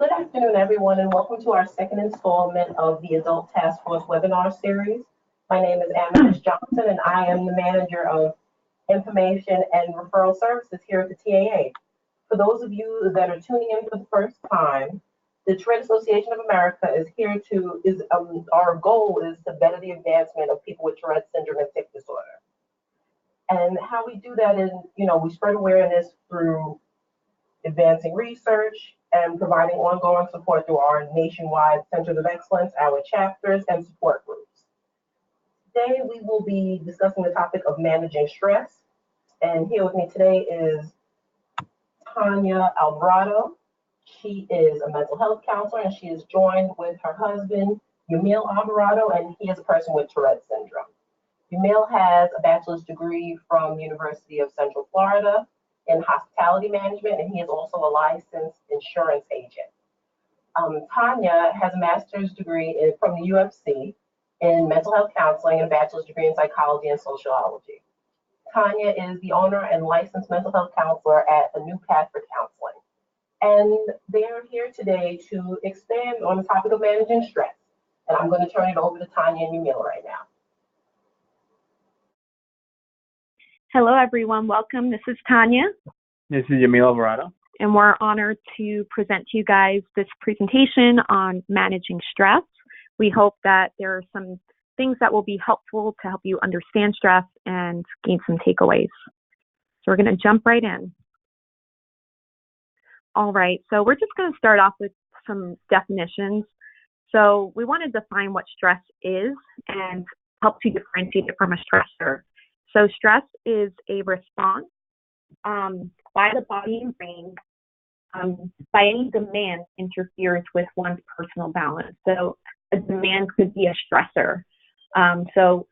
Good afternoon, everyone, and welcome to our second installment of the Adult Task Force webinar series. My name is Amethyst Johnson, and I am the Manager of Information and Referral Services here at the TAA. For those of you that are tuning in for the first time, the Tourette Association of America is here our goal is to better the advancement of people with Tourette Syndrome and tic disorder. And how we do that is, we spread awareness through advancing research and providing ongoing support through our nationwide Centers of Excellence, our chapters, and support groups. Today, we will be discussing the topic of managing stress. And here with me today is Tanya Alvarado. She is a mental health counselor, and she is joined with her husband, Yamil Alvarado, and he is a person with Tourette Syndrome. Yamil has a bachelor's degree from the University of Central Florida in hospitality management, and he is also a licensed insurance agent. Tanya has a master's degree from the UFC in mental health counseling and a bachelor's degree in psychology and sociology. Tanya is the owner and licensed mental health counselor at A New Path for Counseling. And they are here today to expand on the topic of managing stress. And I'm going to turn it over to Tanya and Yamil right now. Hello, everyone. Welcome. This is Tanya. This is Yamil Alvarado. And we're honored to present to you guys this presentation on managing stress. We hope that there are some things that will be helpful to help you understand stress and gain some takeaways. So we're going to jump right in. All right. So we're just going to start off with some definitions. So we want to define what stress is and help to differentiate it from a stressor. So stress is a response by the body and brain by any demand interferes with one's personal balance. So a demand could be a stressor. So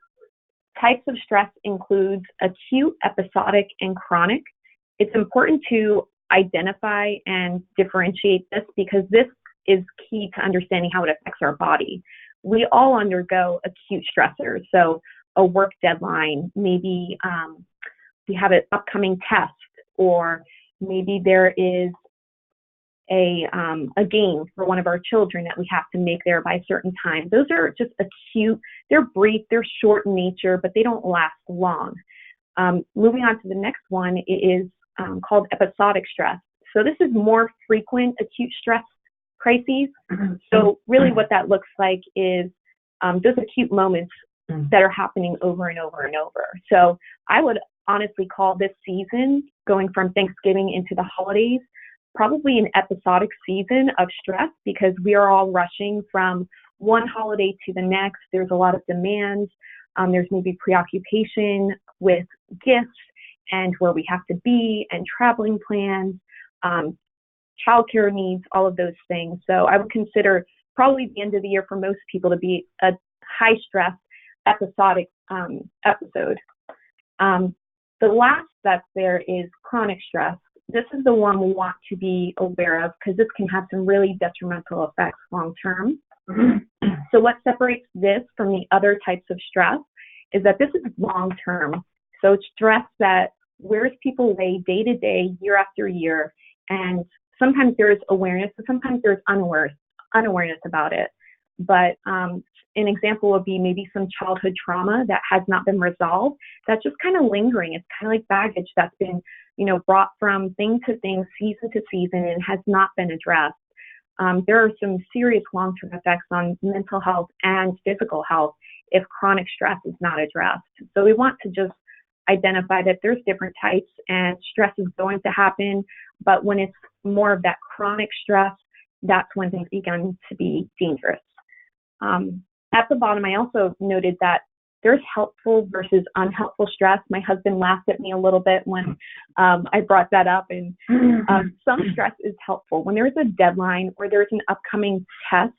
types of stress includes acute, episodic, and chronic. It's important to identify and differentiate this because this is key to understanding how it affects our body. We all undergo acute stressors. So a work deadline, maybe we have an upcoming test, or maybe there is a game for one of our children that we have to make there by a certain time. Those are just acute. They're brief, they're short in nature, but they don't last long. Moving on to the next one, it is called episodic stress. So this is more frequent acute stress crises. So really what that looks like is those acute moments that are happening over and over and over. So I would honestly call this season, going from Thanksgiving into the holidays, probably an episodic season of stress because we are all rushing from one holiday to the next. There's a lot of demands. There's maybe preoccupation with gifts and where we have to be and traveling plans, childcare needs, all of those things. So I would consider probably the end of the year for most people to be a high stress episodic episode. The last step there is chronic stress. This is the one we want to be aware of because this can have some really detrimental effects long term. So what separates this from the other types of stress is that this is long term. So it's stress that wears people away day to day, year after year, and sometimes there's awareness, but sometimes there's unawareness about it. But an example would be maybe some childhood trauma that has not been resolved. That's just kind of lingering. It's kind of like baggage that's been, brought from thing to thing, season to season, and has not been addressed. There are some serious long-term effects on mental health and physical health if chronic stress is not addressed. So we want to just identify that there's different types and stress is going to happen, but when it's more of that chronic stress, that's when things begin to be dangerous. At the bottom, I also noted that there's helpful versus unhelpful stress. My husband laughed at me a little bit when I brought that up. And some stress is helpful. When there's a deadline or there's an upcoming test,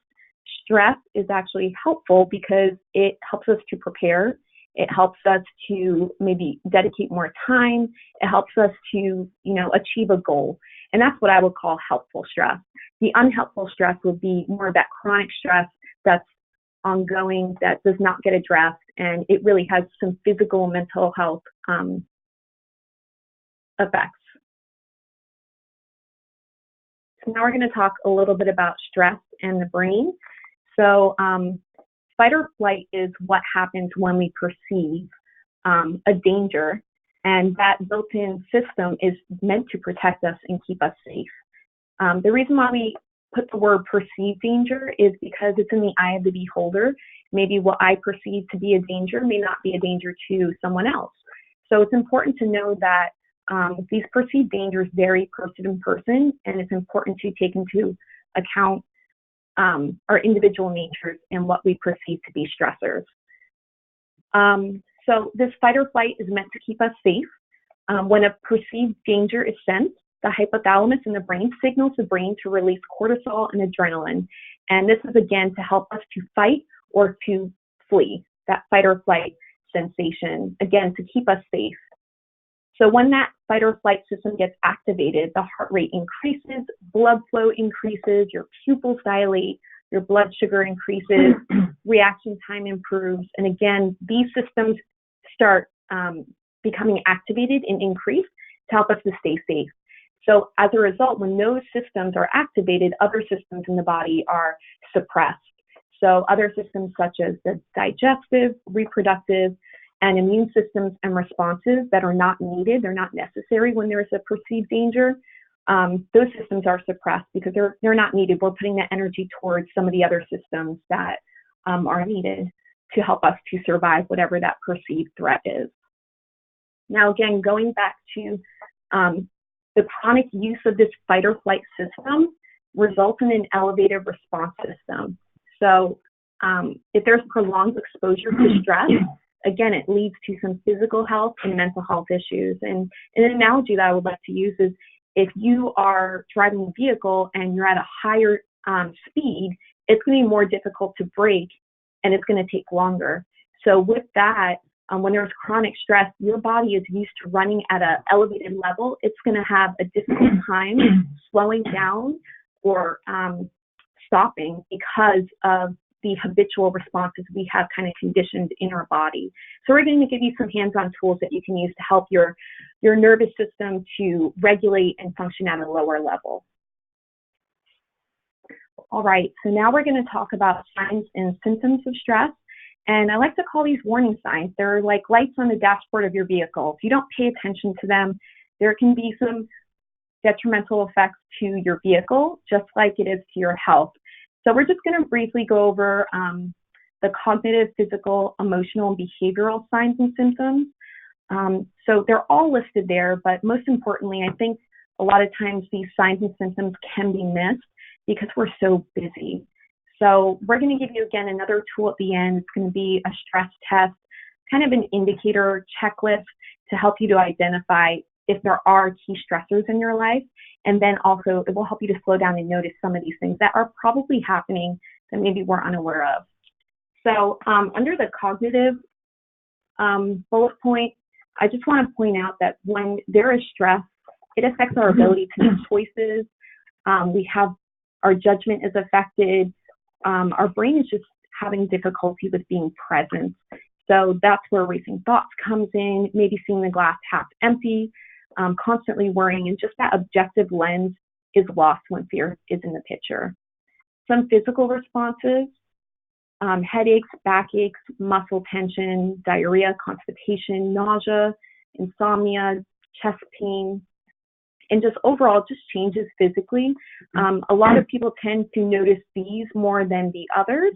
stress is actually helpful because it helps us to prepare. It helps us to maybe dedicate more time. It helps us to, achieve a goal. And that's what I would call helpful stress. The unhelpful stress would be more of that chronic stress that's ongoing, that does not get addressed, and it really has some physical and mental health effects. So now we're going to talk a little bit about stress and the brain. So fight or flight is what happens when we perceive a danger, and that built-in system is meant to protect us and keep us safe. The reason why we put the word perceived danger is because it's in the eye of the beholder. Maybe what I perceive to be a danger may not be a danger to someone else. So it's important to know that these perceived dangers vary person to person, and it's important to take into account our individual natures and what we perceive to be stressors. So this fight or flight is meant to keep us safe. When a perceived danger is sensed, the hypothalamus in the brain signals the brain to release cortisol and adrenaline. And this is, again, to help us to fight or to flee, that fight or flight sensation, again, to keep us safe. So when that fight or flight system gets activated, the heart rate increases, blood flow increases, your pupils dilate, your blood sugar increases, reaction time improves. And again, these systems start becoming activated and increased to help us to stay safe. So as a result, when those systems are activated, other systems in the body are suppressed. So other systems such as the digestive, reproductive, and immune systems and responses that are not needed, they're not necessary when there's a perceived danger, those systems are suppressed because they're not needed. We're putting that energy towards some of the other systems that are needed to help us to survive whatever that perceived threat is. Now, again, going back to the chronic use of this fight or flight system results in an elevated response system. So if there's prolonged exposure to stress, again, it leads to some physical health and mental health issues. And an analogy that I would like to use is if you are driving a vehicle and you're at a higher speed, it's going to be more difficult to brake and it's going to take longer. So with that, when there's chronic stress, your body is used to running at an elevated level. It's going to have a difficult time slowing down or stopping because of the habitual responses we have kind of conditioned in our body. So we're going to give you some hands-on tools that you can use to help your nervous system to regulate and function at a lower level. All right, so now we're going to talk about signs and symptoms of stress. And I like to call these warning signs. They're like lights on the dashboard of your vehicle. If you don't pay attention to them, there can be some detrimental effects to your vehicle, just like it is to your health. So we're just going to briefly go over the cognitive, physical, emotional, and behavioral signs and symptoms. So they're all listed there, but most importantly, I think a lot of times these signs and symptoms can be missed because we're so busy. So we're going to give you, again, another tool at the end. It's going to be a stress test, kind of an indicator checklist to help you to identify if there are key stressors in your life. And then also it will help you to slow down and notice some of these things that are probably happening that maybe we're unaware of. So under the cognitive bullet point, I just want to point out that when there is stress, it affects our ability to make choices. Our judgment is affected. Our brain is just having difficulty with being present. So that's where racing thoughts comes in, maybe seeing the glass half empty, constantly worrying, and just that objective lens is lost when fear is in the picture. Some physical responses, headaches, backaches, muscle tension, diarrhea, constipation, nausea, insomnia, chest pain, and just overall just changes physically. A lot of people tend to notice these more than the others.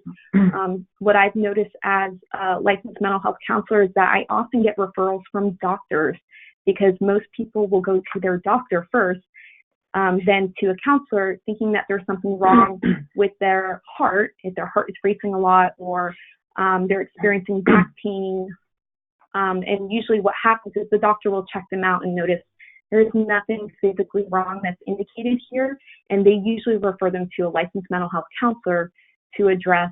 What I've noticed as a licensed mental health counselor is that I often get referrals from doctors because most people will go to their doctor first, then to a counselor thinking that there's something wrong with their heart, if their heart is racing a lot, or they're experiencing back pain. And usually what happens is the doctor will check them out and notice there's nothing physically wrong that's indicated here, and they usually refer them to a licensed mental health counselor to address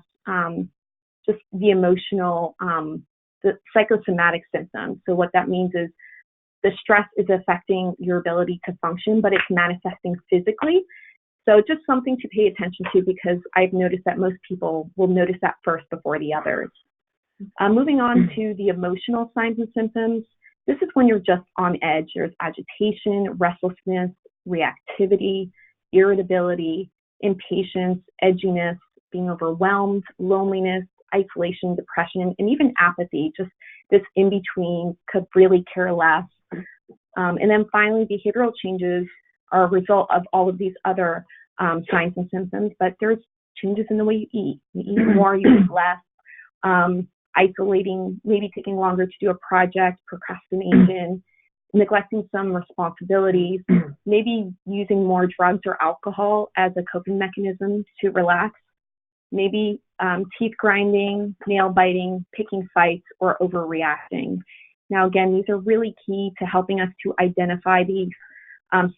just the emotional, the psychosomatic symptoms. So what that means is the stress is affecting your ability to function, but it's manifesting physically. So just something to pay attention to because I've noticed that most people will notice that first before the others. Moving on to the emotional signs and symptoms. This is when you're just on edge. There's agitation, restlessness, reactivity, irritability, impatience, edginess, being overwhelmed, loneliness, isolation, depression, and even apathy, just this in between, could really care less. And then finally, behavioral changes are a result of all of these other signs and symptoms, but there's changes in the way you eat. You eat more, you eat less, isolating, maybe taking longer to do a project, procrastination, neglecting some responsibilities, maybe using more drugs or alcohol as a coping mechanism to relax, maybe teeth grinding, nail biting, picking fights, or overreacting. Now, again, these are really key to helping us to identify these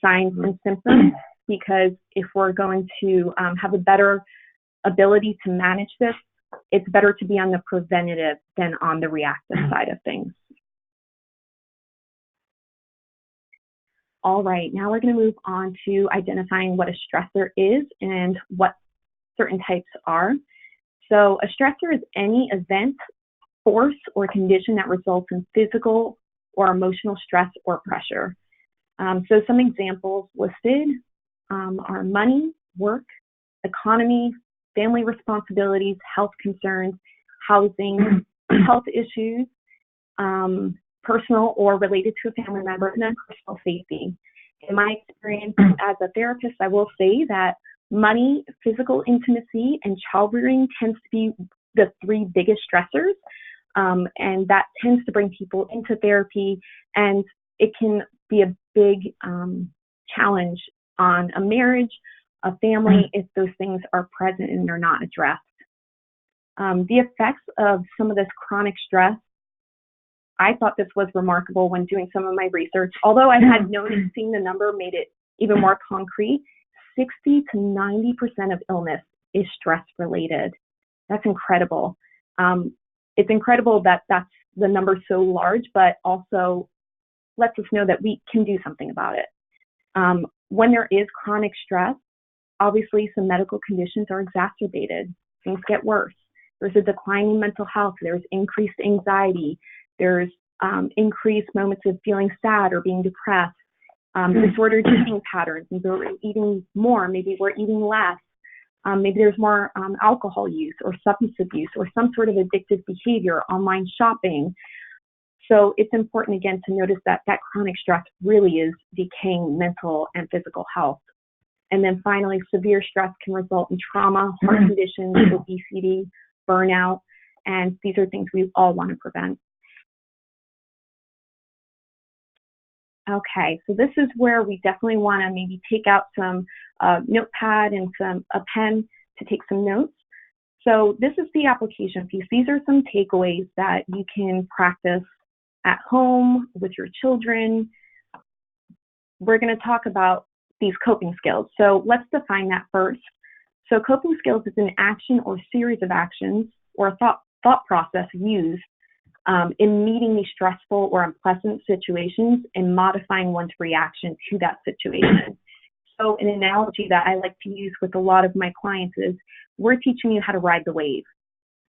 signs and symptoms, because if we're going to have a better ability to manage this, it's better to be on the preventative than on the reactive side of things. All right, now we're going to move on to identifying what a stressor is and what certain types are. So a stressor is any event, force, or condition that results in physical or emotional stress or pressure. So some examples listed are money, work, economy, family responsibilities, health concerns, housing, health issues, personal or related to a family member, and then personal safety. In my experience as a therapist, I will say that money, physical intimacy, and childbearing tends to be the three biggest stressors, and that tends to bring people into therapy, and it can be a big challenge on a marriage, a family, if those things are present and they're not addressed. The effects of some of this chronic stress, I thought this was remarkable when doing some of my research. Although I had noticed, seeing the number made it even more concrete, 60 to 90% of illness is stress related. That's incredible. It's incredible that that's the number so large, but also lets us know that we can do something about it. When there is chronic stress, obviously some medical conditions are exacerbated. Things get worse. There's a decline in mental health. There's increased anxiety. There's increased moments of feeling sad or being depressed. Disordered eating patterns. Maybe we're eating more. Maybe we're eating less. Maybe there's more alcohol use or substance abuse or some sort of addictive behavior, online shopping. So it's important, again, to notice that that chronic stress really is decaying mental and physical health. And then finally, severe stress can result in trauma, heart conditions, obesity, burnout, and these are things we all want to prevent. Okay, so this is where we definitely want to maybe take out some notepad and a pen to take some notes. So this is the application piece. These are some takeaways that you can practice at home with your children. We're going to talk about these coping skills. So let's define that first. So coping skills is an action or series of actions or a thought process used in meeting these stressful or unpleasant situations and modifying one's reaction to that situation. So an analogy that I like to use with a lot of my clients is we're teaching you how to ride the wave.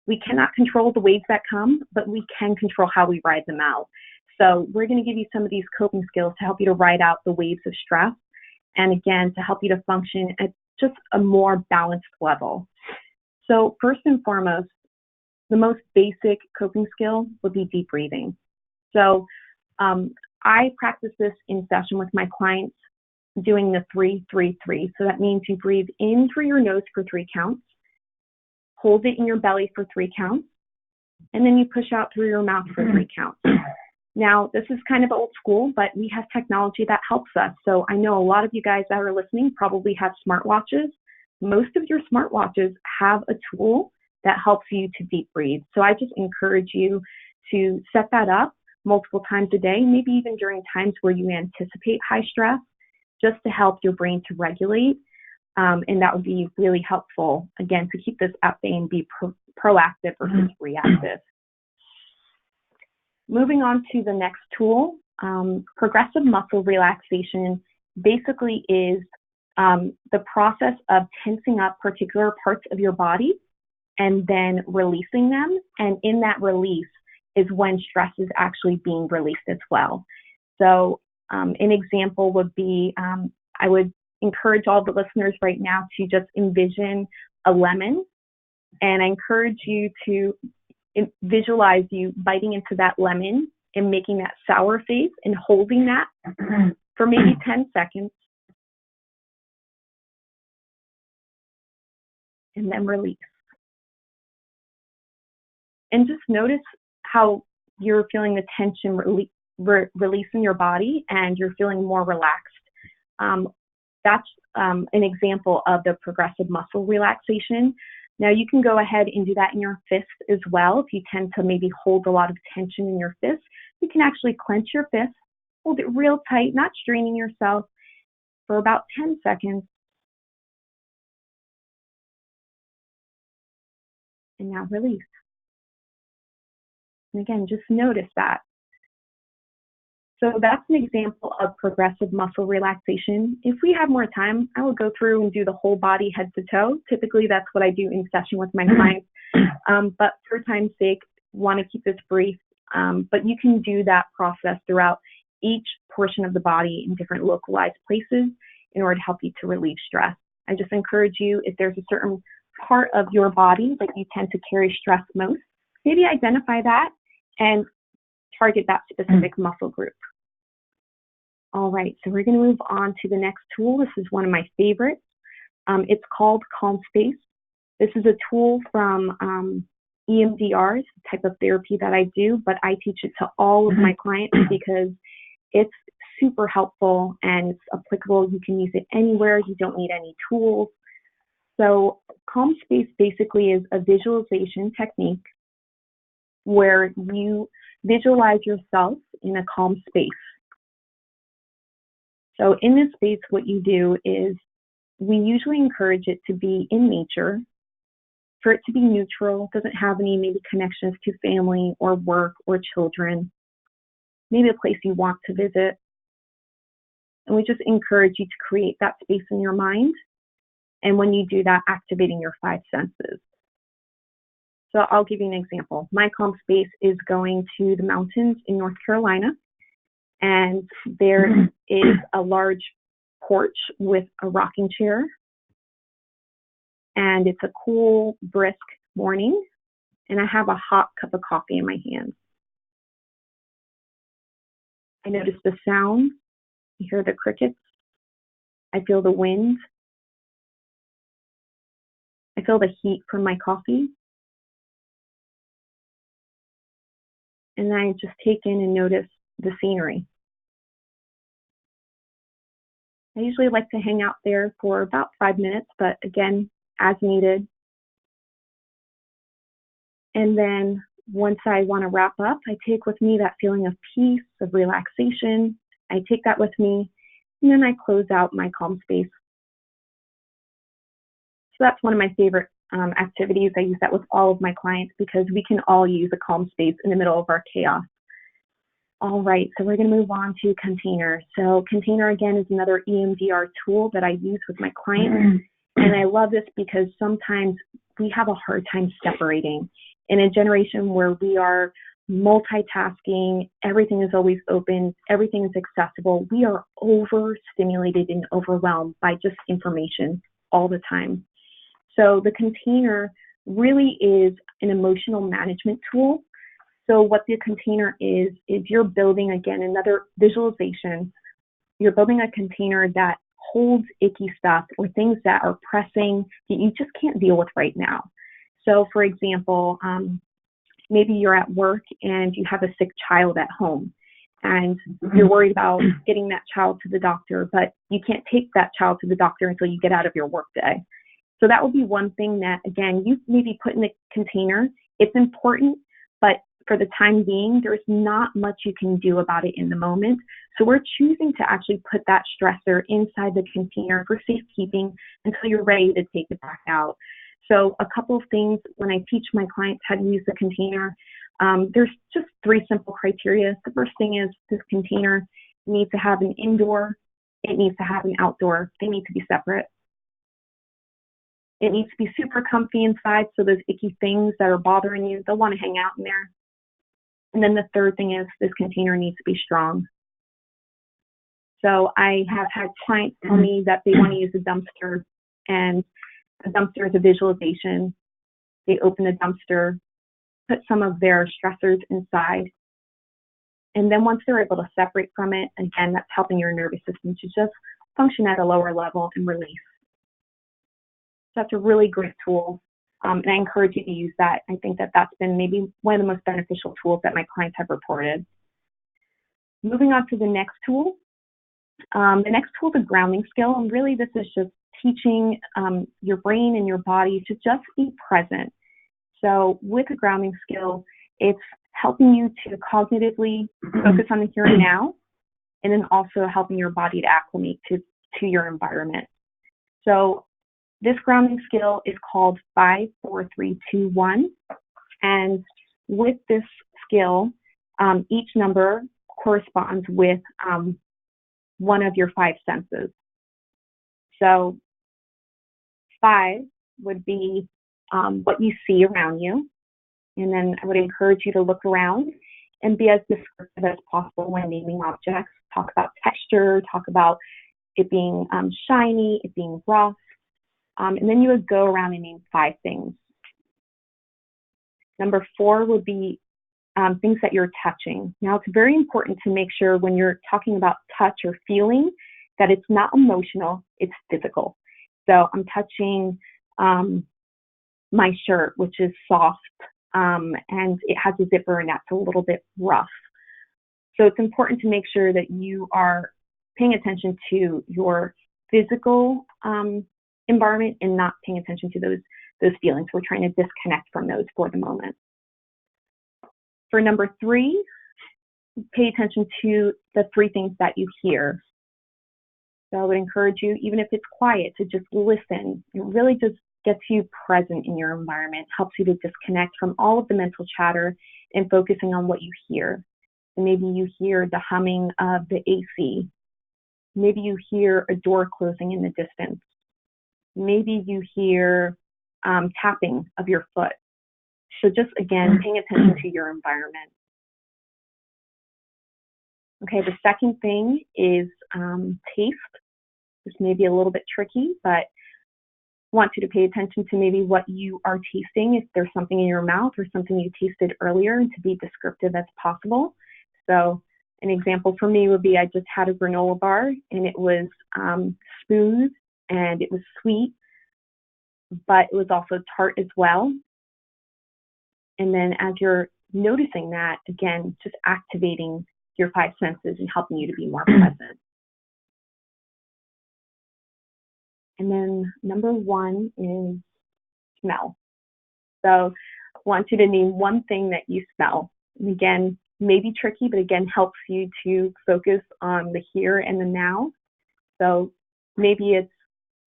We cannot control the waves that come, but we can control how we ride them out. So we're going to give you some of these coping skills to help you to ride out the waves of stress, and again, to help you to function at just a more balanced level. So first and foremost, the most basic coping skill would be deep breathing. So I practice this in session with my clients doing the 3-3-3. So that means you breathe in through your nose for 3 counts, hold it in your belly for 3 counts, and then you push out through your mouth for 3 counts. Now, this is kind of old school, but we have technology that helps us. So I know a lot of you guys that are listening probably have smartwatches. Most of your smartwatches have a tool that helps you to deep breathe. So I just encourage you to set that up multiple times a day, maybe even during times where you anticipate high stress, just to help your brain to regulate. And that would be really helpful, again, to keep this at bay and be proactive versus reactive. Moving on to the next tool, progressive muscle relaxation basically is the process of tensing up particular parts of your body and then releasing them. And in that release is when stress is actually being released as well. So an example would be, I would encourage all the listeners right now to just envision a lemon, and I encourage you to visualize you biting into that lemon and making that sour face and holding that for maybe 10 seconds. And then release. And just notice how you're feeling the tension release in your body and you're feeling more relaxed. That's an example of the progressive muscle relaxation. Now you can go ahead and do that in your fist as well. If you tend to maybe hold a lot of tension in your fist, you can actually clench your fist, hold it real tight, not straining yourself, for about 10 seconds. And now release. And again, just notice that. So that's an example of progressive muscle relaxation. If we have more time, I will go through and do the whole body head to toe. Typically, that's what I do in session with my clients. But for time's sake, want to keep this brief. But you can do that process throughout each portion of the body in different localized places in order to help you to relieve stress. I just encourage you, if there's a certain part of your body that you tend to carry stress most, maybe identify that and target that specific muscle group. All right, so we're going to move on to the next tool. This is one of my favorites. It's called Calm Space. This is a tool from EMDR, the type of therapy that I do, but I teach it to all of my clients because it's super helpful and it's applicable. You can use it anywhere. You don't need any tools. So Calm Space basically is a visualization technique where you visualize yourself in a calm space. So in this space, what you do is we usually encourage it to be in nature, for it to be neutral, doesn't have any maybe connections to family or work or children, maybe a place you want to visit. And we just encourage you to create that space in your mind. And when you do that, activating your 5 senses. So I'll give you an example. My calm space is going to the mountains in North Carolina. And there is a large porch with a rocking chair. And it's a cool, brisk morning. And I have a hot cup of coffee in my hand. I notice the sound. I hear the crickets. I feel the wind. I feel the heat from my coffee. And I just take in and notice the scenery. I usually like to hang out there for about 5 minutes, but again, as needed. And then once I want to wrap up, I take with me that feeling of peace, of relaxation. I take that with me, and then I close out my calm space. So that's one of my favorite activities. I use that with all of my clients because we can all use a calm space in the middle of our chaos. All right, so we're going to move on to Container. So Container, again, is another EMDR tool that I use with my clients. And I love this because sometimes we have a hard time separating. In a generation where we are multitasking, everything is always open, everything is accessible, we are overstimulated and overwhelmed by just information all the time. So the Container really is an emotional management tool. So what the Container is you're building, again, another visualization. You're building a container that holds icky stuff or things that are pressing that you just can't deal with right now. So for example, maybe you're at work and you have a sick child at home and you're worried about getting that child to the doctor, but you can't take that child to the doctor until you get out of your work day. So that would be one thing that, again, you maybe put in the Container. It's important, but for the time being, there's not much you can do about it in the moment. So we're choosing to actually put that stressor inside the Container for safekeeping until you're ready to take it back out. So a couple of things when I teach my clients how to use the Container, there's just 3 simple criteria. The first thing is this Container needs to have an indoor, it needs to have an outdoor. They need to be separate. It needs to be super comfy inside, so those icky things that are bothering you, they'll want to hang out in there. And then the third thing is this Container needs to be strong. So I have had clients tell me that they want to use a dumpster, and the dumpster is a visualization. They open the dumpster, put some of their stressors inside, and then once they're able to separate from it, again, that's helping your nervous system to just function at a lower level and release. So that's a really great tool, and I encourage you to use that. I think that that's been maybe one of the most beneficial tools that my clients have reported. Moving on to the next tool. The next tool is a grounding skill, and really this is just teaching your brain and your body to just be present. So with a grounding skill, it's helping you to cognitively focus on the here and now, and then also helping your body to acclimate to your environment. So this grounding skill is called 5, 4, 3, 2, 1. And with this skill, each number corresponds with one of your 5 senses. So 5 would be what you see around you. And then I would encourage you to look around and be as descriptive as possible when naming objects. Talk about texture, talk about it being shiny, it being rough. And then you would go around and name 5 things. Number 4 would be things that you're touching. Now, it's very important to make sure when you're talking about touch or feeling that it's not emotional, it's physical. So I'm touching my shirt, which is soft, and it has a zipper and that's a little bit rough. So it's important to make sure that you are paying attention to your physical environment and not paying attention to those feelings. We're trying to disconnect from those for the moment. For number 3, pay attention to the 3 things that you hear. So I would encourage you, even if it's quiet, to just listen. It really just gets you present in your environment, helps you to disconnect from all of the mental chatter and focusing on what you hear. And maybe you hear the humming of the AC. Maybe you hear a door closing in the distance. Maybe you hear tapping of your foot. So just, again, paying attention to your environment. Okay, the second thing is taste. This may be a little bit tricky, but want you to pay attention to maybe what you are tasting, if there's something in your mouth or something you tasted earlier, and to be descriptive as possible. So an example for me would be I just had a granola bar, and it was smooth, and it was sweet, but it was also tart as well. And then as you're noticing that, again, just activating your 5 senses and helping you to be more present. And then number 1 is smell. So I want you to name 1 thing that you smell. And again, maybe tricky, but again, helps you to focus on the here and the now. So maybe it's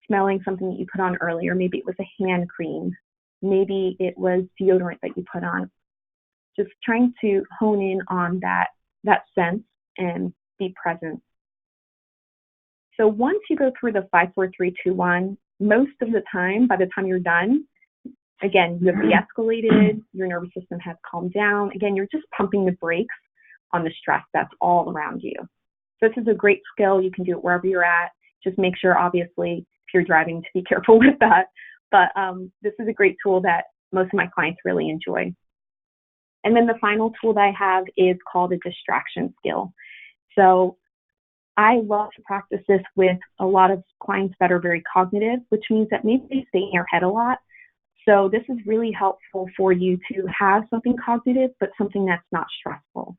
smelling something that you put on earlier. Maybe it was a hand cream. Maybe it was deodorant that you put on. Just trying to hone in on that sense and be present. So once you go through the 5, 4, 3, 2, 1, most of the time, by the time you're done, again, you have de-escalated, your nervous system has calmed down. Again, you're just pumping the brakes on the stress that's all around you. So this is a great skill. You can do it wherever you're at. Just make sure, obviously, if you're driving, to be careful with that. But this is a great tool that most of my clients really enjoy. And then the final tool that I have is called a distraction skill. So I love to practice this with a lot of clients that are very cognitive, which means that maybe they stay in their head a lot. So this is really helpful for you to have something cognitive, but something that's not stressful.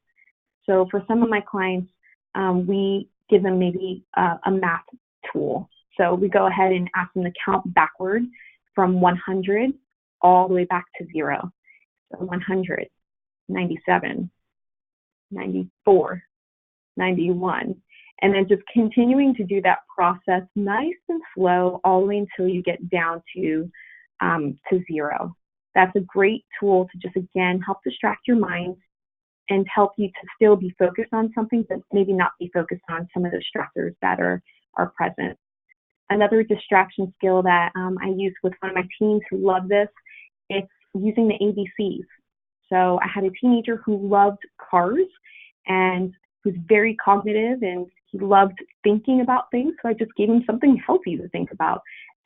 So for some of my clients, we give them maybe a math tool. So we go ahead and ask them to count backward from 100 all the way back to 0. So 100, 97, 94, 91. And then just continuing to do that process nice and slow all the way until you get down to 0. That's a great tool to just, again, help distract your mind and help you to still be focused on something, but maybe not be focused on some of the stressors that are present. Another distraction skill that I use with one of my teens who love this, it's using the ABCs. So I had a teenager who loved cars and who's very cognitive and he loved thinking about things. So I just gave him something healthy to think about.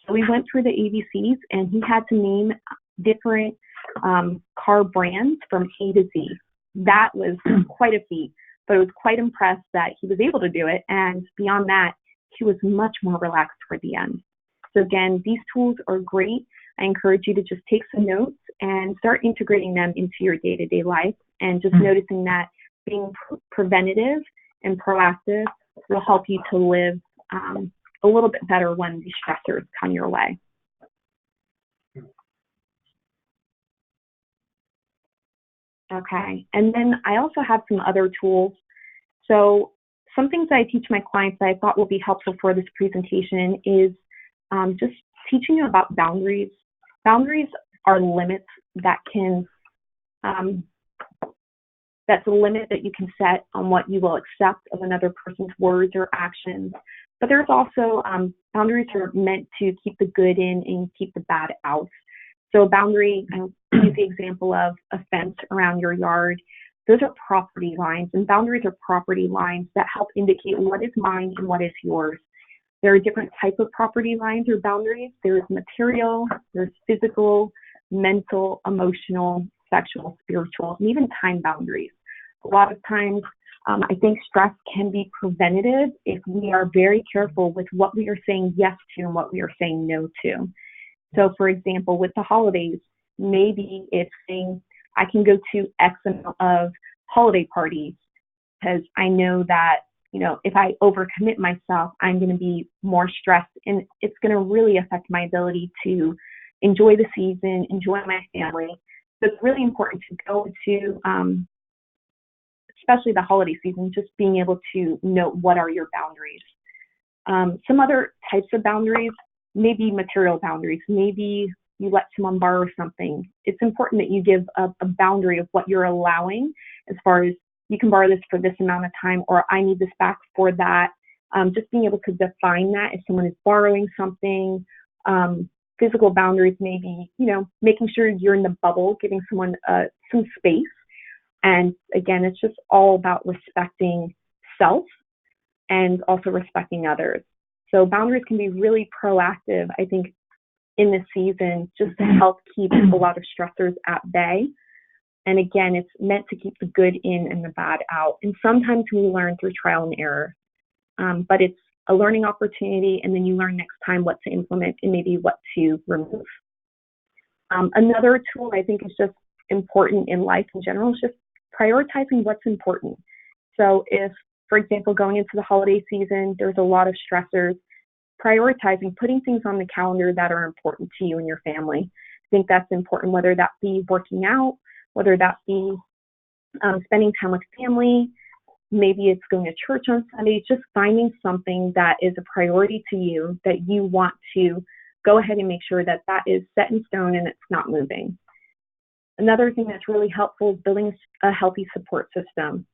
So we went through the ABCs and he had to name different car brands from A to Z. That was quite a feat, but I was quite impressed that he was able to do it. And beyond that, he was much more relaxed toward the end. So again, these tools are great. I encourage you to just take some notes and start integrating them into your day-to-day life, and just noticing that being preventative and proactive will help you to live a little bit better when these stressors come your way. Okay, and then I also have some other tools. So some things that I teach my clients that I thought will be helpful for this presentation is just teaching you about boundaries. Boundaries are limits that can, that's a limit that you can set on what you will accept of another person's words or actions. But there's also, boundaries are meant to keep the good in and keep the bad out. So a boundary, I'll use the example of a fence around your yard. Those are property lines, and boundaries are property lines that help indicate what is mine and what is yours. There are different types of property lines or boundaries. There's material, there's physical, mental, emotional, sexual, spiritual, and even time boundaries. A lot of times, I think stress can be preventative if we are very careful with what we are saying yes to and what we are saying no to. So for example, with the holidays, maybe it's saying I can go to X amount of holiday parties because I know that, you know, if I overcommit myself, I'm going to be more stressed, and it's going to really affect my ability to enjoy the season, enjoy my family. So it's really important to go to, especially the holiday season, just being able to note what are your boundaries. Some other types of boundaries, maybe material boundaries. Maybe you let someone borrow something. It's important that you give a boundary of what you're allowing, as far as you can borrow this for this amount of time, or I need this back for that. Just being able to define that if someone is borrowing something. Physical boundaries, maybe, you know, making sure you're in the bubble, giving someone some space. And again, it's just all about respecting self and also respecting others. So boundaries can be really proactive, I think, in this season, just to help keep a lot of stressors at bay. And again, it's meant to keep the good in and the bad out. And sometimes we learn through trial and error, but it's a learning opportunity, and then you learn next time what to implement and maybe what to remove. Another tool I think is just important in life in general is just prioritizing what's important. So if, for example, going into the holiday season, there's a lot of stressors, prioritizing, putting things on the calendar that are important to you and your family. I think that's important, whether that be working out, whether that be spending time with family, maybe it's going to church on Sunday, just finding something that is a priority to you that you want to go ahead and make sure that that is set in stone and it's not moving. Another thing that's really helpful is building a healthy support system.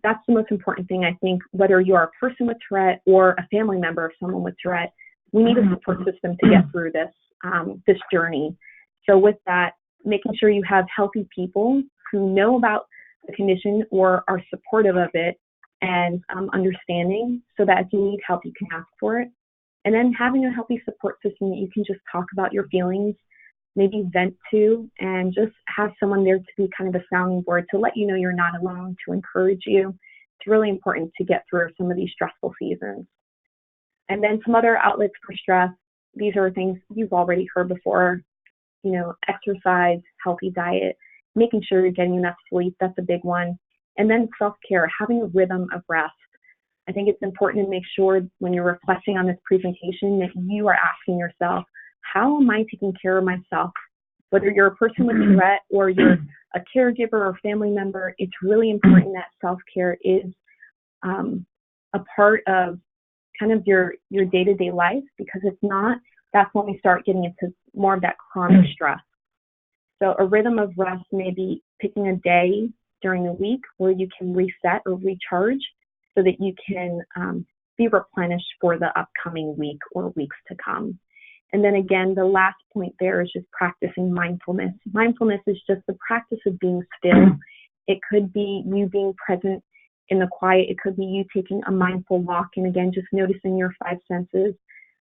That's the most important thing, I think, whether you are a person with Tourette or a family member of someone with Tourette, we need a support system to get through this journey. So with that, making sure you have healthy people who know about the condition or are supportive of it, and understanding, so that if you need help, you can ask for it. And then having a healthy support system that you can just talk about your feelings, maybe vent to, and just have someone there to be kind of a sounding board to let you know you're not alone, to encourage you. It's really important to get through some of these stressful seasons. And then some other outlets for stress. These are things you've already heard before, you know, exercise, healthy diet, making sure you're getting enough sleep. That's a big one. And then self-care, having a rhythm of rest. I think it's important to make sure when you're reflecting on this presentation that you are asking yourself, how am I taking care of myself? Whether you're a person with Tourette or you're a caregiver or family member, it's really important that self-care is a part of kind of your day-to-day life, because if not, that's when we start getting into more of that chronic stress. So a rhythm of rest may be picking a day during the week where you can reset or recharge so that you can be replenished for the upcoming week or weeks to come. And then again, the last point there is just practicing mindfulness. Mindfulness is just the practice of being still. It could be you being present in the quiet. It could be you taking a mindful walk and again, just noticing your five senses.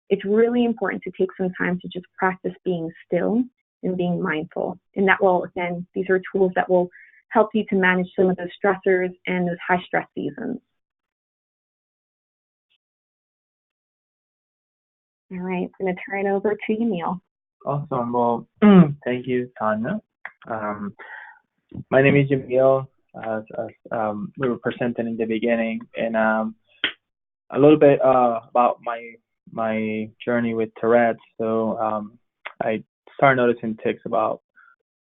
It's really important to take some time to just practice being still and being mindful. And that will, again, these are tools that will help you to manage some of those stressors and those high stress seasons. All right, I'm going to turn it over to Yamil. Awesome. Well, thank you, Tanya. My name is Yamil, as we were presented in the beginning, and a little bit about my journey with Tourette. So I started noticing tics about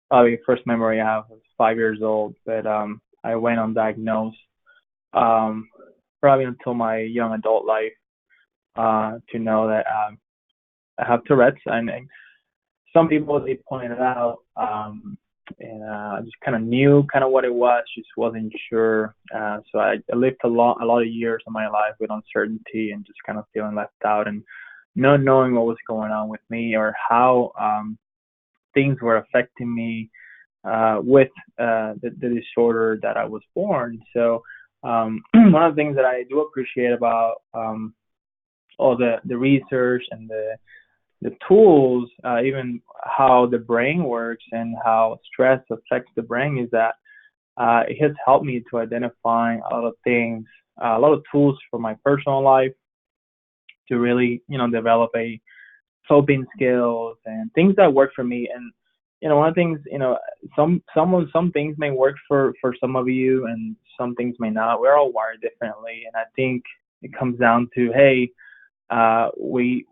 probably first memory I have was 5 years old, but I went undiagnosed probably until my young adult life to know that I have Tourette's, and some people they pointed out, and I just kind of knew kind of what it was, just wasn't sure. So I lived a lot of years of my life with uncertainty and just kind of feeling left out and not knowing what was going on with me or how things were affecting me with the disorder that I was born. So one of the things that I do appreciate about all the research and the tools, even how the brain works and how stress affects the brain, is that it has helped me to identify a lot of things, a lot of tools for my personal life to really, develop a coping skills and things that work for me. And one of the things, some things may work for some of you, and some things may not. We're all wired differently, and I think it comes down to, hey, we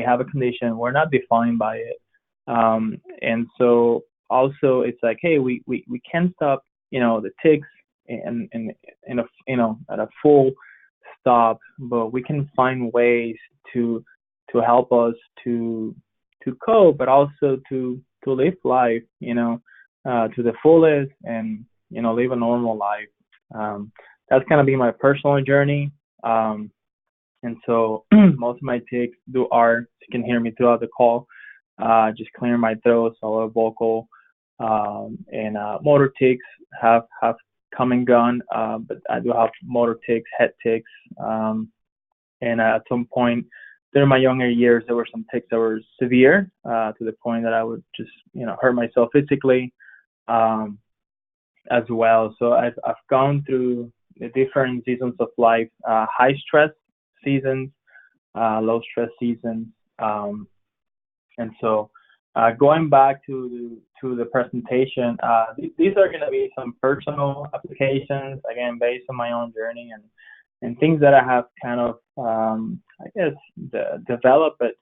have a condition, we're not defined by it, and so also it's like, hey, we can't stop the tics and at a full stop, but we can find ways to help us to cope, but also to live life to the fullest, and live a normal life. That's gonna be my personal journey. And so most of my tics you can hear me throughout the call, just clearing my throat, so a little vocal, and motor tics have come and gone, but I do have motor tics, head tics, and at some point during my younger years, there were some tics that were severe, to the point that I would just hurt myself physically, as well. So I've gone through the different seasons of life, high stress seasons, low stress seasons, and so going back to the presentation, these are going to be some personal applications, again based on my own journey and things that I have kind of I guess developed, but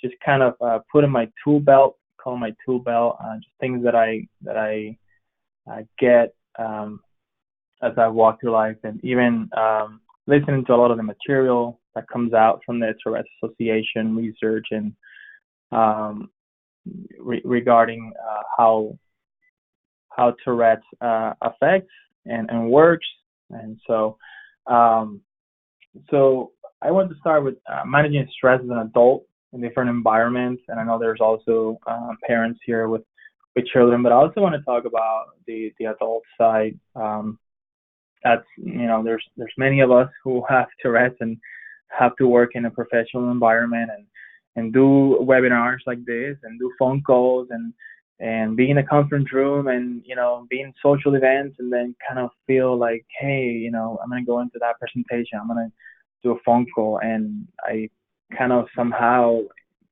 just kind of put in my tool belt, just things that I get as I walk through life, and even listening to a lot of the material that comes out from the Tourette Association research, and regarding how Tourette affects and works. And so I want to start with managing stress as an adult in different environments, and I know there's also parents here with children, but I also want to talk about the adult side. That's there's many of us who have Tourette's and have to work in a professional environment and do webinars like this and do phone calls and be in a conference room and be in social events, and then kind of feel like, hey, I'm gonna go into that presentation, I'm gonna do a phone call, and I kind of somehow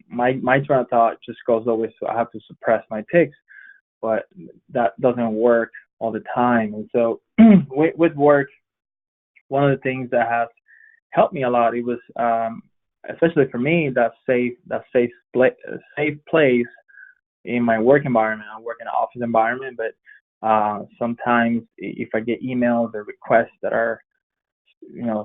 my train of thought just goes always, so I have to suppress my tics, but that doesn't work all the time. And so with work, one of the things that has helped me a lot, it was especially for me, that safe place in my work environment. I work in an office environment, but sometimes if I get emails or requests that are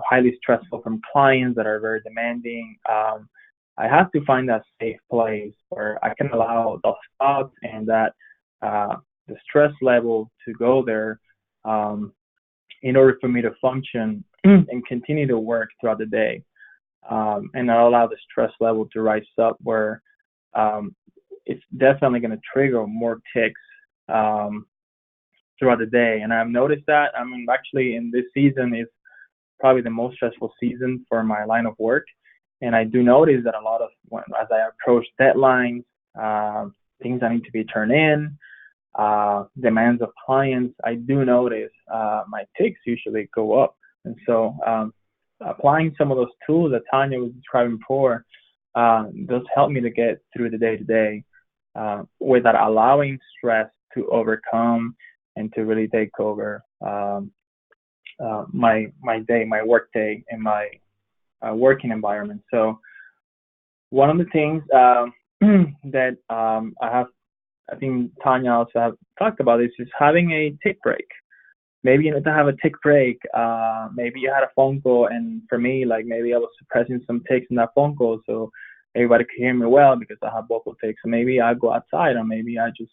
highly stressful from clients that are very demanding, I have to find that safe place where I can allow those thoughts and that the stress level to go there, in order for me to function and continue to work throughout the day, and not allow the stress level to rise up where it's definitely going to trigger more tics throughout the day. And I've noticed that, I mean, actually in this season is probably the most stressful season for my line of work. And I do notice that a lot of, as I approach deadlines, things that need to be turned in, demands of clients, I do notice my ticks usually go up. And so applying some of those tools that Tanya was describing before, those help me to get through the day to day without allowing stress to overcome and to really take over my day, my work day, and my working environment. So one of the things that I think Tanya also have talked about this is having a tick break. Maybe you need to have a tick break. Maybe you had a phone call, and for me, like maybe I was suppressing some ticks in that phone call, so everybody could hear me well because I have vocal tics. So maybe I go outside, or maybe I just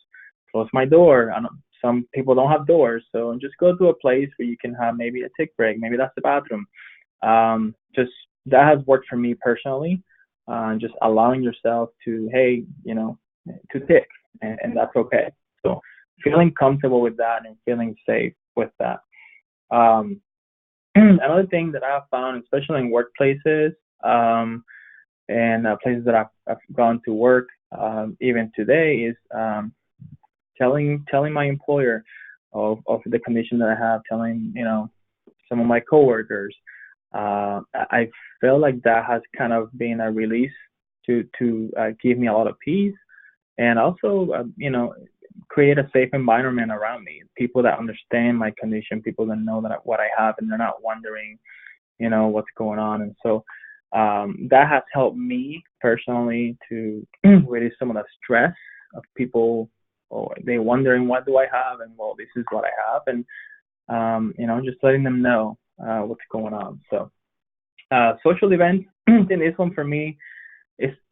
close my door. Some people don't have doors, so just go to a place where you can have maybe a tick break. Maybe that's the bathroom. Just that has worked for me personally. Just allowing yourself to, hey, to tick, and that's okay. So feeling comfortable with that and feeling safe with that. Another thing that I've found, especially in workplaces and places that I've gone to work, even today, is telling my employer of the condition that I have, telling some of my coworkers. I feel like that has kind of been a release to give me a lot of peace, and also create a safe environment around me. People that understand my condition, people that know that what I have, and they're not wondering, what's going on. And so that has helped me personally to release some of the stress of people. They wondering what do I have, and well, this is what I have, and just letting them know what's going on. So social events, in this one for me,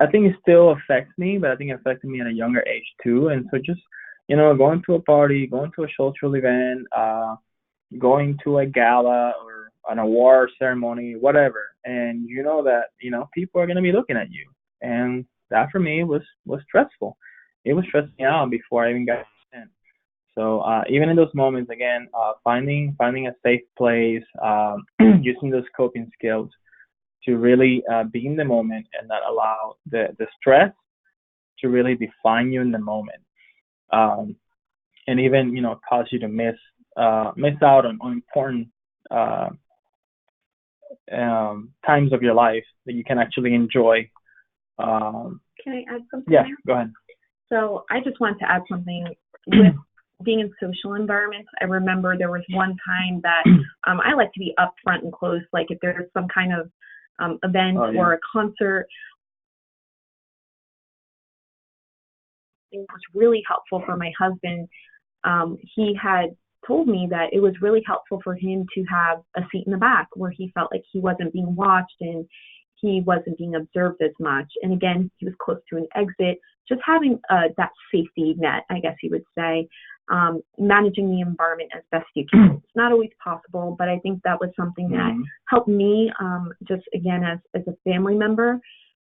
I think it still affects me, but I think it affected me at a younger age too. And so just going to a party, going to a social event, going to a gala or an award ceremony, whatever, and that people are going to be looking at you, and that for me was stressful. It was stressing me out before I even got in. So even in those moments, again, finding a safe place, using those coping skills to really be in the moment and not allow the stress to really define you in the moment, and even cause you to miss out on important times of your life that you can actually enjoy. Can I add something? Yeah, there? Go ahead. So I just wanted to add something with being in social environments. I remember there was one time that I like to be up front and close, like if there's some kind of event or a concert. It was really helpful for my husband. He had told me that it was really helpful for him to have a seat in the back where he felt like he wasn't being watched and he wasn't being observed as much. And again, he was close to an exit. Just having that safety net, I guess you would say, managing the environment as best you can. It's not always possible, but I think that was something that helped me, just again, as a family member,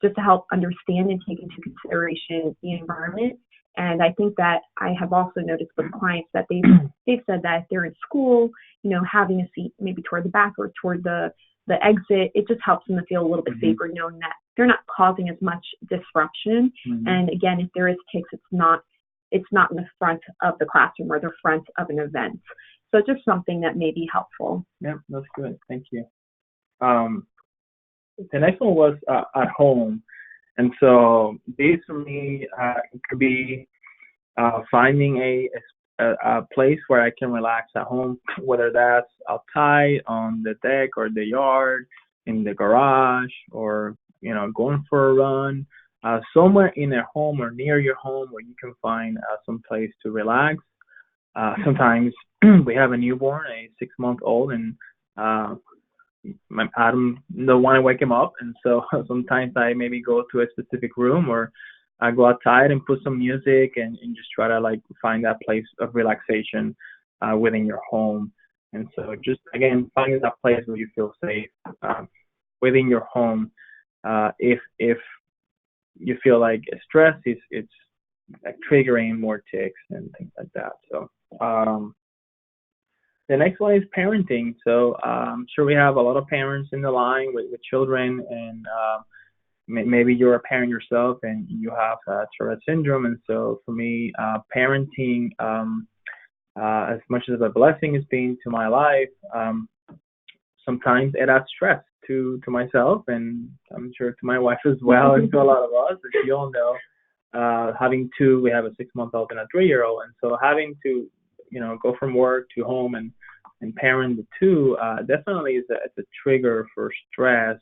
just to help understand and take into consideration the environment. And I think that I have also noticed with clients that they've said that if they're in school, having a seat maybe toward the back or toward the exit, it just helps them to feel a little bit safer, knowing that they're not causing as much disruption. And again, if there is ticks, it's not in the front of the classroom or the front of an event. So just something that may be helpful. Yeah, that's good. Thank you. The next one was at home. And so this for me could be finding a place where I can relax at home, whether that's outside on the deck or the yard, in the garage, or going for a run, somewhere in a home or near your home where you can find some place to relax. Sometimes we have a newborn, a 6-month-old, and I don't want to wake him up, and so sometimes I maybe go to a specific room, or I go outside and put some music and just try to find that place of relaxation within your home. And so just again finding that place where you feel safe within your home. If you feel like stress it's like triggering more tics and things like that. So The next one is parenting. So I'm sure we have a lot of parents in the line with children, and maybe you're a parent yourself and you have Tourette syndrome. And so for me, parenting, as much as a blessing it's been to my life, sometimes it adds stress to myself, and I'm sure to my wife as well, and to a lot of us, as you all know. Having two, we have a 6-month-old and a 3-year-old, and so having to, go from work to home and parent the two, definitely it's a trigger for stress.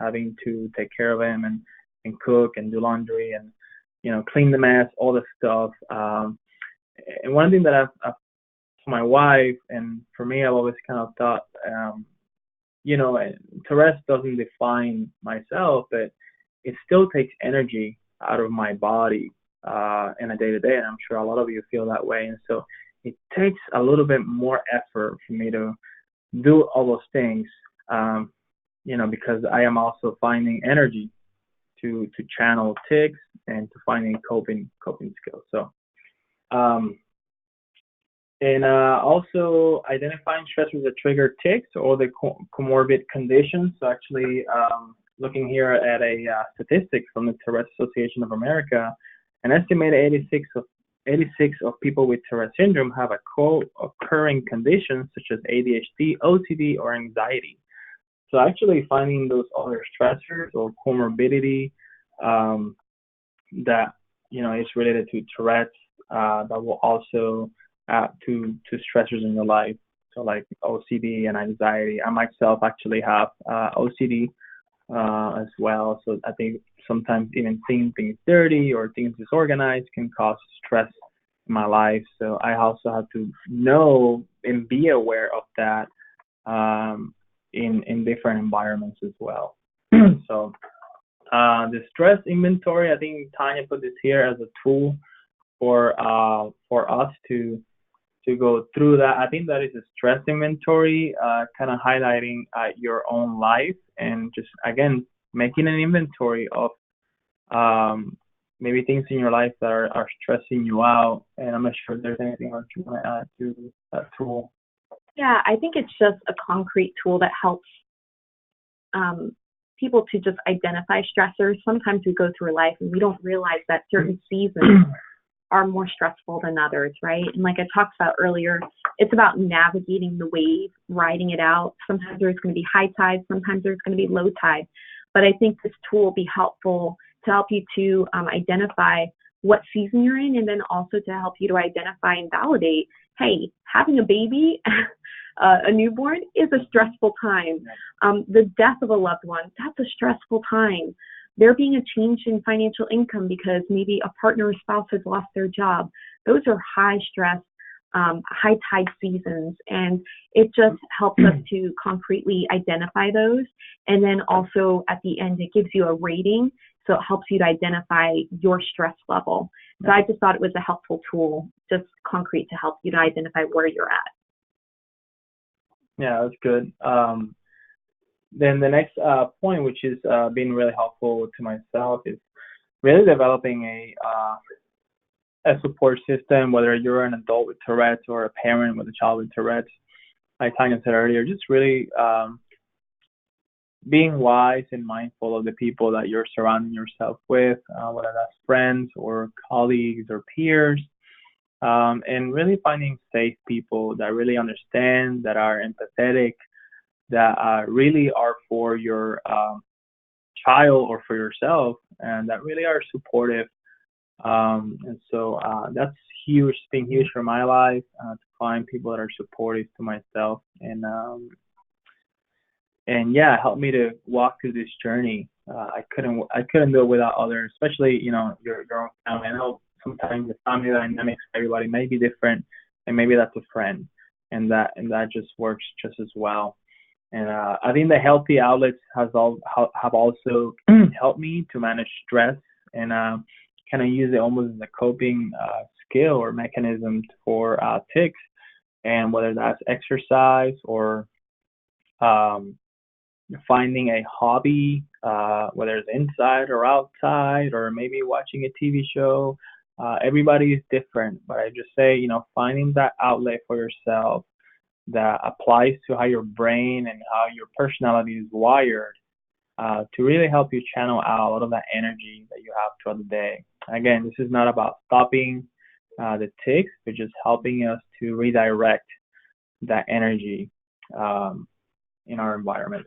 Having to take care of him and cook and do laundry and clean the mess, all the stuff. And one thing that I've to my wife, and for me, I've always kind of thought, Tourette's doesn't define myself, but it still takes energy out of my body in a day-to-day, and I'm sure a lot of you feel that way. And so it takes a little bit more effort for me to do all those things, because I am also finding energy to channel tics and to finding coping skills. So, and also identifying stressors that trigger tics or the comorbid conditions. So actually, looking here at a statistic from the Tourette Association of America, an estimated 86 of people with Tourette syndrome have a co-occurring conditions such as ADHD, OCD, or anxiety. So actually finding those other stressors or comorbidity that is related to Tourette's that will also add to stressors in your life. So like OCD and anxiety. I myself actually have OCD as well. So I think sometimes even seeing things dirty or things disorganized can cause stress in my life. So I also have to know and be aware of that in different environments as well. So the stress inventory, I think Tanya put this here as a tool for us to go through that. I think that is a stress inventory, kind of highlighting your own life and just, again, making an inventory of maybe things in your life that are stressing you out. And I'm not sure if there's anything else you want to add to that tool. Yeah, I think it's just a concrete tool that helps people to just identify stressors. Sometimes we go through life and we don't realize that certain seasons are more stressful than others, right? And like I talked about earlier, it's about navigating the wave, riding it out. Sometimes there's going to be high tide, sometimes there's going to be low tide. But I think this tool will be helpful to help you to identify what season you're in, and then also to help you to identify and validate, hey, having a baby, a newborn is a stressful time. The death of a loved one, that's a stressful time. There being a change in financial income because maybe a partner or spouse has lost their job. Those are high stress, high tide seasons. And it just helps us to concretely identify those. And then also at the end, it gives you a rating. So it helps you to identify your stress level. So I just thought it was a helpful tool, just concrete, to help you to identify where you're at. Yeah, that's good. Then the next point, which is being really helpful to myself, is really developing a support system, whether you're an adult with Tourette's or a parent with a child with Tourette's. Like Tanya said earlier, just really being wise and mindful of the people that you're surrounding yourself with, whether that's friends or colleagues or peers, and really finding safe people that really understand, that are empathetic, that really are for your child or for yourself, and that really are supportive. And so that's huge, been huge for my life, to find people that are supportive to myself, and yeah, help me to walk through this journey. I couldn't do it without others, especially your own family. I know sometimes the family dynamics for everybody may be different, and maybe that's a friend, and that just works just as well. And I think the healthy outlets have also helped me to manage stress and kind of use it almost as a coping skill or mechanism for tics, and whether that's exercise or finding a hobby, whether it's inside or outside, or maybe watching a TV show. Everybody is different, but I just say, finding that outlet for yourself that applies to how your brain and how your personality is wired, to really help you channel out a lot of that energy that you have throughout the day. Again, this is not about stopping the tics, but just helping us to redirect that energy in our environment.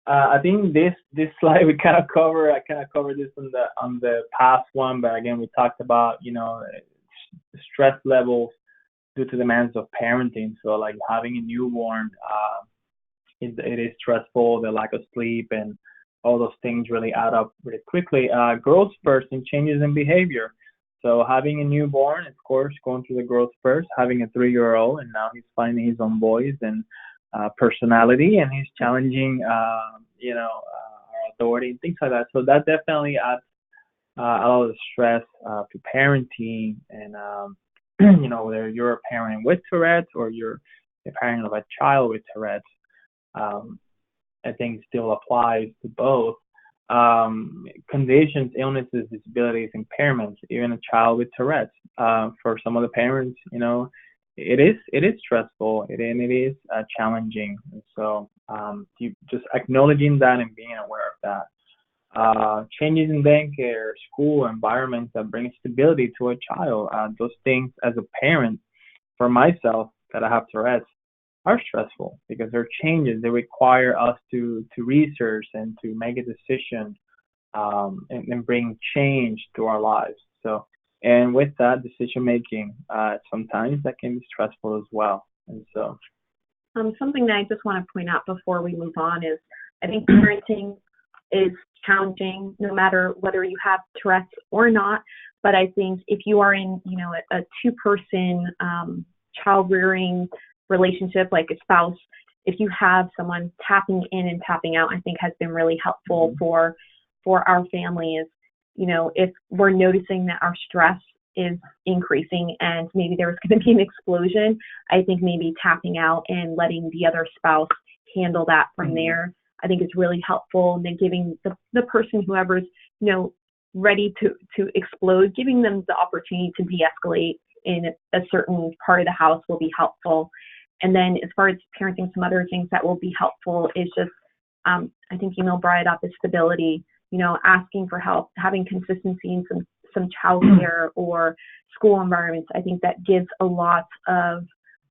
I think this slide we kind of cover. I kind of covered this on the past one, but again, we talked about stress levels due to demands of parenting. So like having a newborn, it is stressful. The lack of sleep and all those things really add up really quickly. Growth spurts and changes in behavior. So having a newborn, of course, going through the growth spurts, having a 3-year-old, and now he's finding his own voice and personality, and he's challenging, our authority and things like that. So that definitely adds a lot of stress to parenting, and whether you're a parent with Tourette's or you're a parent of a child with Tourette's, I think still applies to both. Conditions, illnesses, disabilities, impairments, even a child with Tourette's. For some of the parents, it is stressful and it is challenging. And so you just acknowledging that and being aware of that. Changes in daycare, school, environments that bring stability to a child. Those things as a parent, for myself, that I have Tourette's, are stressful because they're changes. They require us to research and to make a decision and bring change to our lives. So, and with that decision making, sometimes that can be stressful as well. And so, something that I just want to point out before we move on is I think parenting is challenging no matter whether you have Tourette's or not. But I think if you are in, a two-person child rearing relationship, like a spouse, if you have someone tapping in and tapping out, I think has been really helpful for our families. If we're noticing that our stress is increasing and maybe there's going to be an explosion, I think maybe tapping out and letting the other spouse handle that from there, I think is really helpful. And then giving the person, whoever's, ready to explode, giving them the opportunity to de-escalate in a certain part of the house will be helpful. And then as far as parenting, some other things that will be helpful is just, I think Yamil brought it up, is stability, asking for help, having consistency in some childcare or school environments. I think that gives a lot of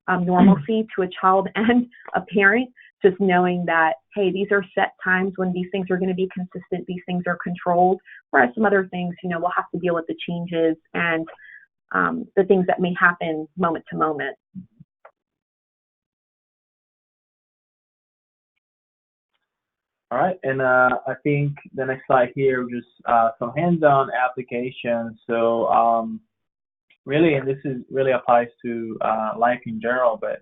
normalcy to a child and a parent, just knowing that, hey, these are set times when these things are going to be consistent, these things are controlled, whereas some other things, we'll have to deal with the changes and the things that may happen moment to moment. All right, and I think the next slide here, just some hands-on applications. So really, and this is really applies to life in general, but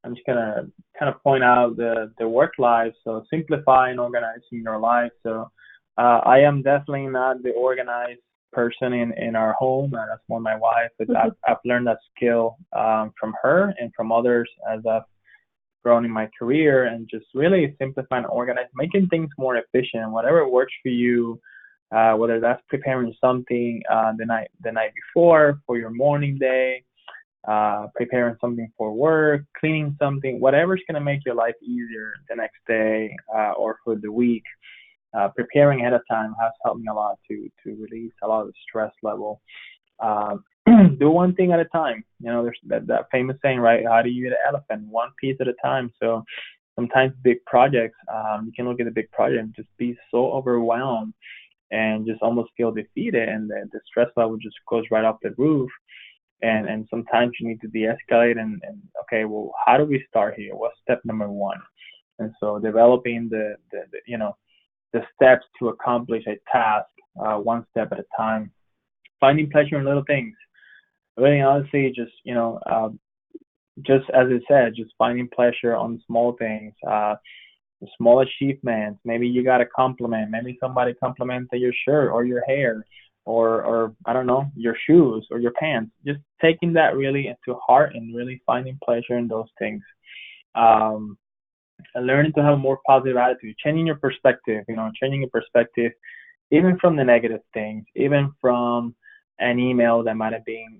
I'm just gonna kind of point out the work life. So simplify and organizing your life. So I am definitely not the organized person in our home. That's more my wife, but I've learned that skill from her and from others as I've grown in my career, and just really simplify and organize, making things more efficient, whatever works for you, whether that's preparing something the night before for your morning day, preparing something for work, cleaning something, whatever's going to make your life easier the next day or for the week. Preparing ahead of time has helped me a lot to release a lot of the stress level. Do one thing at a time. There's that famous saying, right? How do you eat an elephant? One piece at a time. So sometimes big projects, you can look at a big project and just be so overwhelmed and just almost feel defeated, and the stress level just goes right off the roof. And sometimes you need to de-escalate and okay, well, how do we start here? What's step number one? And so developing the steps to accomplish a task, one step at a time. Finding pleasure in little things. Really, honestly, just just as it said, just finding pleasure on small things, small achievements. Maybe you got a compliment. Maybe somebody complimented your shirt or your hair, or I don't know, your shoes or your pants. Just taking that really into heart and really finding pleasure in those things. And learning to have a more positive attitude, changing your perspective, even from the negative things, even from an email that might have been,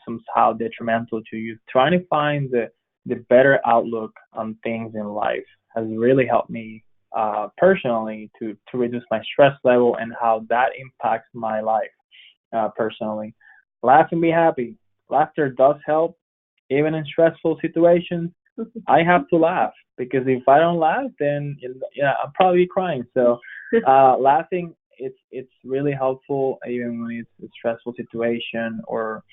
somehow detrimental to you. Trying to find the better outlook on things in life has really helped me personally to reduce my stress level and how that impacts my life personally. Laugh and be happy. Laughter does help, even in stressful situations. I have to laugh because if I don't laugh, then I'll probably be crying. So laughing, it's really helpful even when it's a stressful situation or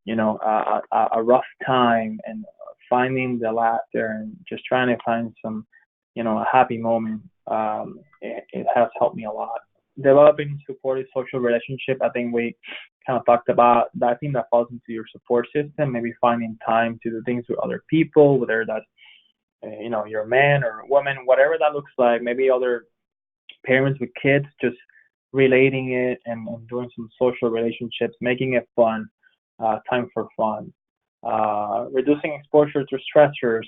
a rough time, and finding the laughter and just trying to find some a happy moment. It has helped me a lot. Developing supportive social relationship, I think we kind of talked about that. I think that falls into your support system, maybe finding time to do things with other people, whether that's your man or woman, whatever that looks like. Maybe other parents with kids, just relating it and doing some social relationships, making it fun, time for fun, reducing exposure to stressors.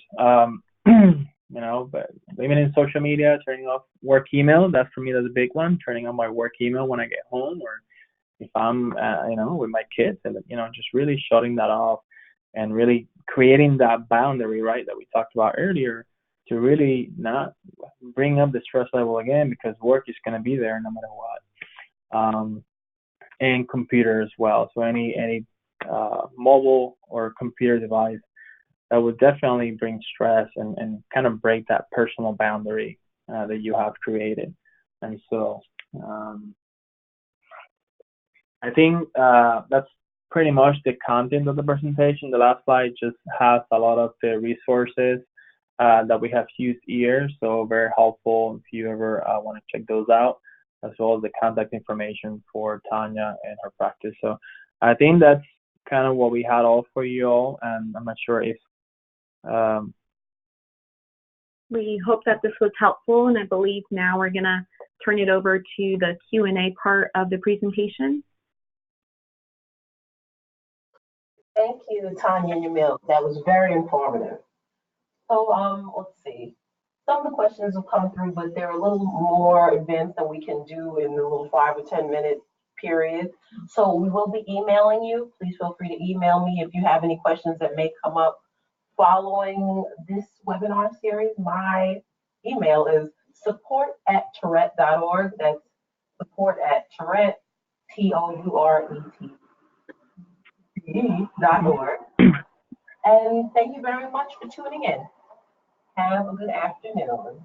But limiting social media, turning off work email. That's for me, that's a big one. Turning on my work email when I get home, or if I'm, with my kids, and just really shutting that off, and really creating that boundary, right, that we talked about earlier, to really not bring up the stress level again, because work is going to be there no matter what. And computer as well. So any mobile or computer device that would definitely bring stress and kind of break that personal boundary that you have created. And so I think that's pretty much the content of the presentation. The last slide just has a lot of the resources that we have used here, so very helpful if you ever want to check those out, as well as the contact information for Tanya and her practice. So I think that's kind of what we had all for you all, and I'm not sure if we hope that this was helpful, and I believe now we're going to turn it over to the Q&A part of the presentation. Thank you, Tanya and Yamil. That was very informative. So let's see. Some of the questions have come through, but they're a little more advanced than we can do in the little 5 or 10 minute period. So we will be emailing you. Please feel free to email me if you have any questions that may come up following this webinar series. My email is support@tourette.org. That's support@tourette, TOURETTE.org. And thank you very much for tuning in. Have a good afternoon.